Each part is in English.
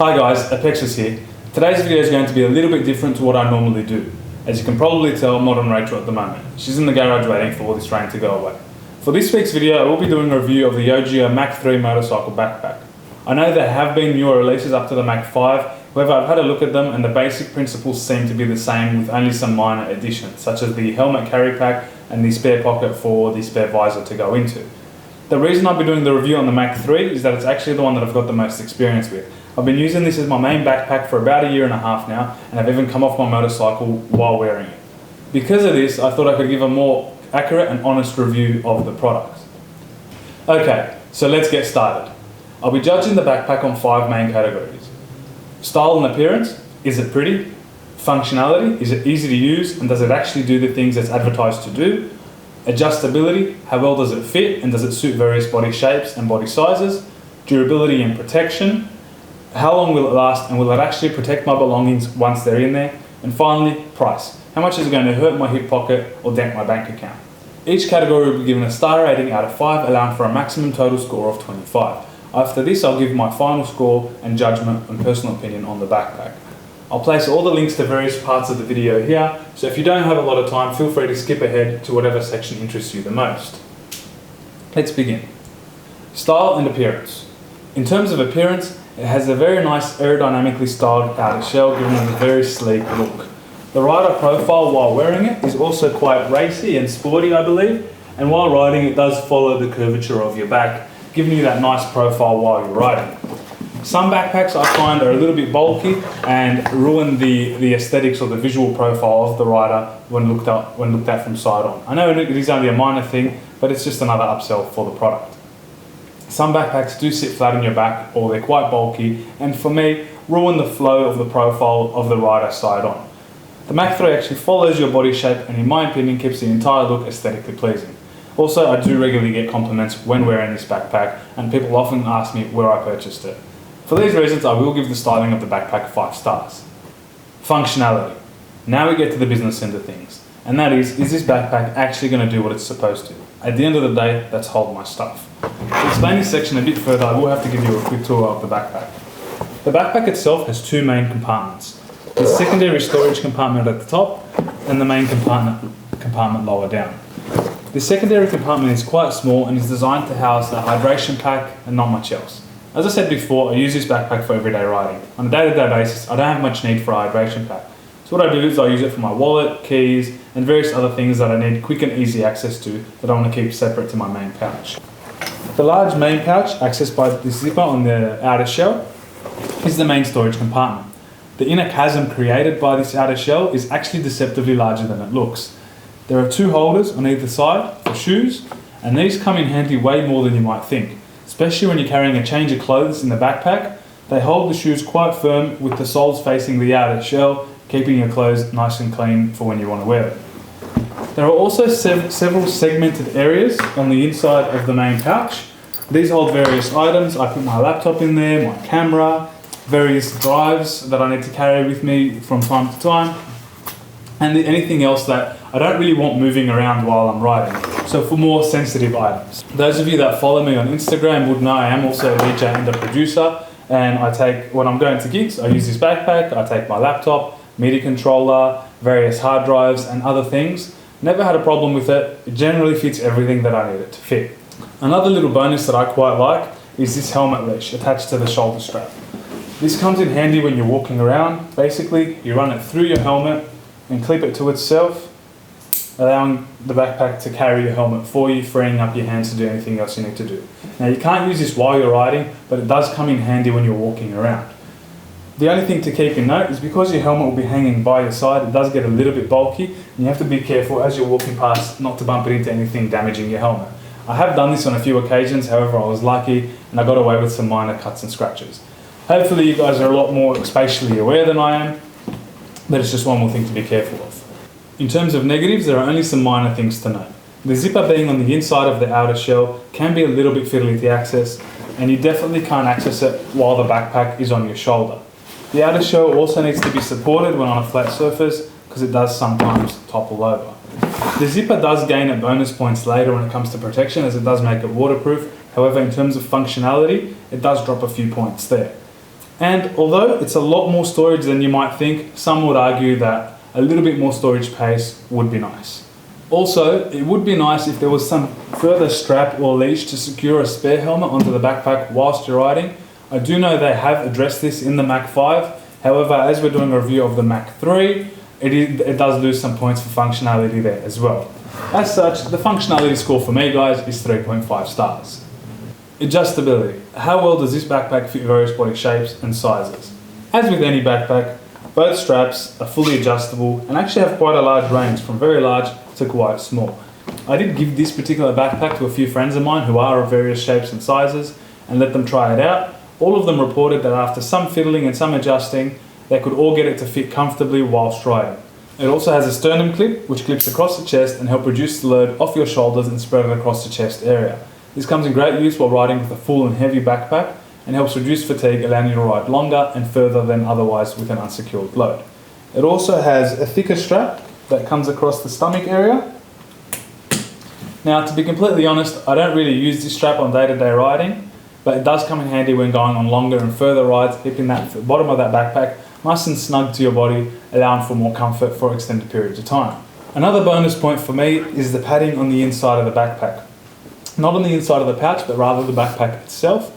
Hi guys, Apexus here. Today's video is going to be a little bit different to what I normally do. As you can probably tell, I'm not on Rachel at the moment. She's in the garage waiting for all this rain to go away. For this week's video, I will be doing a review of the Ogio Mach 3 motorcycle backpack. I know there have been newer releases up to the Mach 5, however I've had a look at them and the basic principles seem to be the same with only some minor additions, such as the helmet carry pack and the spare pocket for the spare visor to go into. The reason I'll be doing the review on the Mach 3 is that it's actually the one that I've got the most experience with. I've been using this as my main backpack for about 1.5 years now, and I've even come off my motorcycle while wearing it. Because of this, I thought I could give a more accurate and honest review of the product. Okay, so let's get started. I'll be judging the backpack on 5 main categories. Style and appearance, is it pretty? Functionality, is it easy to use and does it actually do the things it's advertised to do? Adjustability, how well does it fit and does it suit various body shapes and body sizes? Durability and protection, how long will it last and will it actually protect my belongings once they're in there? And finally, price. How much is it going to hurt my hip pocket or dent my bank account? Each category will be given a star rating out of 5, allowing for a maximum total score of 25. After this, I'll give my final score and judgment and personal opinion on the backpack. I'll place all the links to various parts of the video here, so if you don't have a lot of time, feel free to skip ahead to whatever section interests you the most. Let's begin. Style and appearance. In terms of appearance, it has a very nice aerodynamically styled outer shell, giving it a very sleek look. The rider profile while wearing it is also quite racy and sporty, I believe, and while riding it does follow the curvature of your back, giving you that nice profile while you're riding. Some backpacks I find are a little bit bulky and ruin the aesthetics or the visual profile of the rider when looked at from side on. I know it is only a minor thing, but it's just another upsell for the product. Some backpacks do sit flat on your back or they're quite bulky and for me ruin the flow of the profile of the rider side on. The Mach 3 actually follows your body shape and in my opinion keeps the entire look aesthetically pleasing. Also, I do regularly get compliments when wearing this backpack and people often ask me where I purchased it. For these reasons, I will give the styling of the backpack 5 stars. Functionality. Now we get to the business end of things. And that is this backpack actually going to do what it's supposed to? At the end of the day, let's hold my stuff. To explain this section a bit further, I will have to give you a quick tour of the backpack. The backpack itself has 2 main compartments. The secondary storage compartment at the top and the main compartment lower down. The secondary compartment is quite small and is designed to house a hydration pack and not much else. As I said before, I use this backpack for everyday riding. On a day-to-day basis, I don't have much need for a hydration pack. So what I do is I use it for my wallet, keys, and various other things that I need quick and easy access to that I want to keep separate to my main pouch. The large main pouch, accessed by the zipper on the outer shell, is the main storage compartment. The inner chasm created by this outer shell is actually deceptively larger than it looks. There are 2 holders on either side for shoes, and these come in handy way more than you might think. Especially when you're carrying a change of clothes in the backpack, they hold the shoes quite firm with the soles facing the outer shell, keeping your clothes nice and clean for when you want to wear them. There are also several segmented areas on the inside of the main pouch. These hold various items. I put my laptop in there, my camera, various drives that I need to carry with me from time to time, and anything else that I don't really want moving around while I'm riding. So for more sensitive items. Those of you that follow me on Instagram would know I am also a DJ and a producer, and when I'm going to gigs, I use this backpack. I take my laptop, MIDI controller, various hard drives and other things. Never had a problem with it. It generally fits everything that I need it to fit. Another little bonus that I quite like is this helmet leash attached to the shoulder strap. This comes in handy when you're walking around. Basically, you run it through your helmet and clip it to itself, allowing the backpack to carry your helmet for you, freeing up your hands to do anything else you need to do. Now you can't use this while you're riding, but it does come in handy when you're walking around. The only thing to keep in note is because your helmet will be hanging by your side, it does get a little bit bulky, and you have to be careful as you're walking past not to bump it into anything damaging your helmet. I have done this on a few occasions, however I was lucky and I got away with some minor cuts and scratches. Hopefully you guys are a lot more spatially aware than I am, but it's just one more thing to be careful of. In terms of negatives, there are only some minor things to note. The zipper being on the inside of the outer shell can be a little bit fiddly to access, and you definitely can't access it while the backpack is on your shoulder. The outer shell also needs to be supported when on a flat surface because it does sometimes topple over. The zipper does gain at bonus points later when it comes to protection, as it does make it waterproof. However, in terms of functionality, it does drop a few points there. And although it's a lot more storage than you might think, some would argue that a little bit more storage space would be nice. Also, it would be nice if there was some further strap or leash to secure a spare helmet onto the backpack whilst you're riding. I do know they have addressed this in the Mach 5. However, as we're doing a review of the Mach 3, it does lose some points for functionality there as well. As such, the functionality score for me, guys, is 3.5 stars. Adjustability. How well does this backpack fit various body shapes and sizes? As with any backpack, both straps are fully adjustable and actually have quite a large range, from very large to quite small. I did give this particular backpack to a few friends of mine who are of various shapes and sizes and let them try it out. All of them reported that after some fiddling and some adjusting, they could all get it to fit comfortably whilst riding. It also has a sternum clip which clips across the chest and helps reduce the load off your shoulders and spread it across the chest area. This comes in great use while riding with a full and heavy backpack and helps reduce fatigue, allowing you to ride longer and further than otherwise with an unsecured load. It also has a thicker strap that comes across the stomach area. Now, to be completely honest, I don't really use this strap on day-to-day riding, but it does come in handy when going on longer and further rides, keeping that bottom of that backpack nice and snug to your body, allowing for more comfort for extended periods of time. Another bonus point for me is the padding on the inside of the backpack. Not on the inside of the pouch, but rather the backpack itself.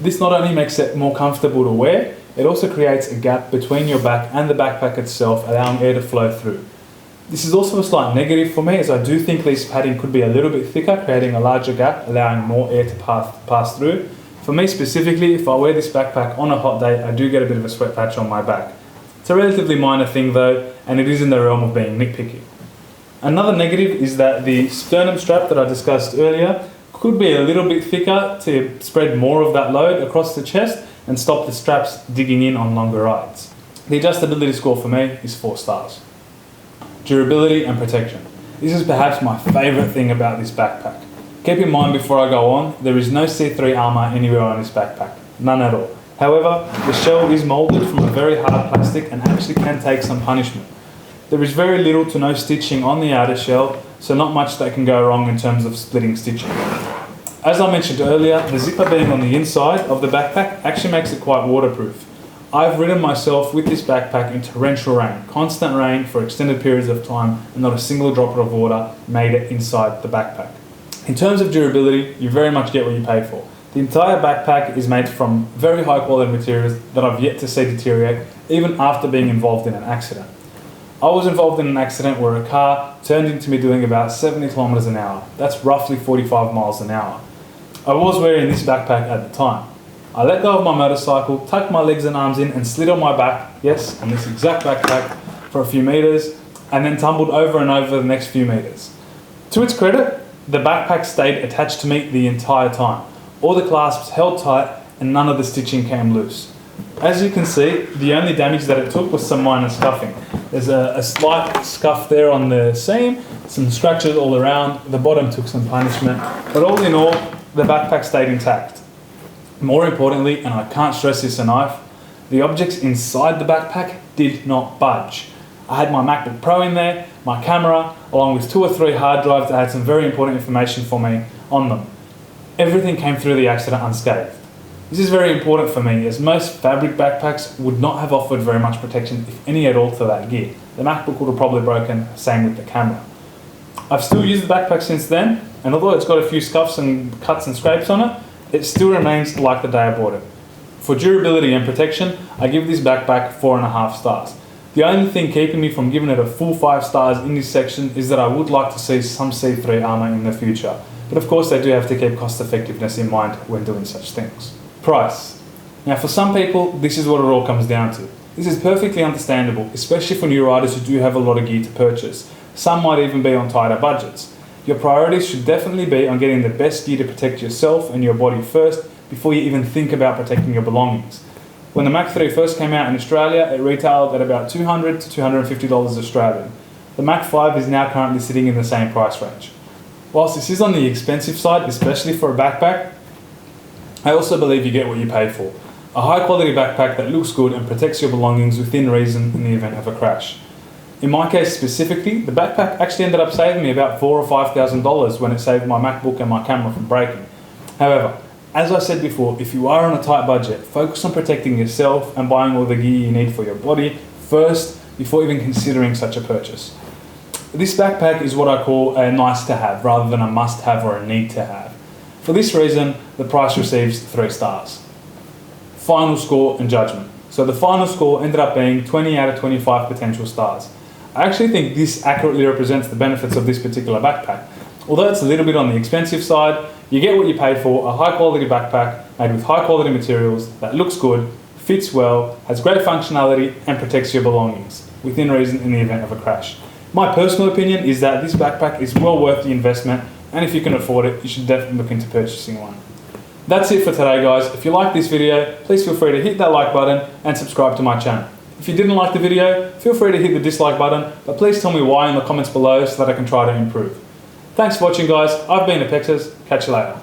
This not only makes it more comfortable to wear, it also creates a gap between your back and the backpack itself, allowing air to flow through. This is also a slight negative for me, as I do think this padding could be a little bit thicker, creating a larger gap, allowing more air to pass through. For me specifically, if I wear this backpack on a hot day, I do get a bit of a sweat patch on my back. It's a relatively minor thing though, and it is in the realm of being nitpicky. Another negative is that the sternum strap that I discussed earlier could be a little bit thicker to spread more of that load across the chest and stop the straps digging in on longer rides. The adjustability score for me is 4 stars. Durability and protection. This is perhaps my favourite thing about this backpack. Keep in mind before I go on, there is no C3 armour anywhere on this backpack. None at all. However, the shell is moulded from a very hard plastic and actually can take some punishment. There is very little to no stitching on the outer shell, so not much that can go wrong in terms of splitting stitching. As I mentioned earlier, the zipper being on the inside of the backpack actually makes it quite waterproof. I've ridden myself with this backpack in torrential rain, constant rain for extended periods of time, and not a single droplet of water made it inside the backpack. In terms of durability, you very much get what you pay for. The entire backpack is made from very high quality materials that I've yet to see deteriorate, even after being involved in an accident. I was involved in an accident where a car turned into me doing about 70 kilometers an hour. That's roughly 45 miles an hour. I was wearing this backpack at the time. I let go of my motorcycle, tucked my legs and arms in and slid on my back, yes, on this exact backpack, for a few meters, and then tumbled over and over the next few meters. To its credit, the backpack stayed attached to me the entire time. All the clasps held tight and none of the stitching came loose. As you can see, the only damage that it took was some minor scuffing. There's a slight scuff there on the seam, some scratches all around, the bottom took some punishment, but all in all, the backpack stayed intact. More importantly, and I can't stress this enough, the objects inside the backpack did not budge. I had my MacBook Pro in there, my camera, along with 2 or 3 hard drives that had some very important information for me on them. Everything came through the accident unscathed. This is very important for me, as most fabric backpacks would not have offered very much protection, if any at all, to that gear. The MacBook would have probably broken, same with the camera. I've still used the backpack since then, and although it's got a few scuffs and cuts and scrapes on it, it still remains like the day I bought it. For durability and protection, I give this backpack 4.5 stars. The only thing keeping me from giving it a full 5 stars in this section is that I would like to see some C3 armour in the future. But of course they do have to keep cost effectiveness in mind when doing such things. Price. Now for some people, this is what it all comes down to. This is perfectly understandable, especially for new riders who do have a lot of gear to purchase. Some might even be on tighter budgets. Your priorities should definitely be on getting the best gear to protect yourself and your body first before you even think about protecting your belongings. When the Mach 3 first came out in Australia, it retailed at about $200 to $250 Australian. The Mach 5 is now currently sitting in the same price range. Whilst this is on the expensive side, especially for a backpack, I also believe you get what you pay for. A high quality backpack that looks good and protects your belongings within reason in the event of a crash. In my case specifically, the backpack actually ended up saving me about $4,000 or $5,000 when it saved my MacBook and my camera from breaking. However, As I said before, if you are on a tight budget, focus on protecting yourself and buying all the gear you need for your body first before even considering such a purchase. This backpack is what I call a nice to have rather than a must have or a need to have. For this reason, the price receives 3 stars. Final score and judgment. So the final score ended up being 20 out of 25 potential stars. I actually think this accurately represents the benefits of this particular backpack. Although it's a little bit on the expensive side, you get what you pay for, a high quality backpack made with high quality materials that looks good, fits well, has great functionality and protects your belongings, within reason in the event of a crash. My personal opinion is that this backpack is well worth the investment, and if you can afford it, you should definitely look into purchasing one. That's it for today guys. If you liked this video, please feel free to hit that like button and subscribe to my channel. If you didn't like the video, feel free to hit the dislike button, but please tell me why in the comments below so that I can try to improve. Thanks for watching guys, I've been Apexus, catch you later.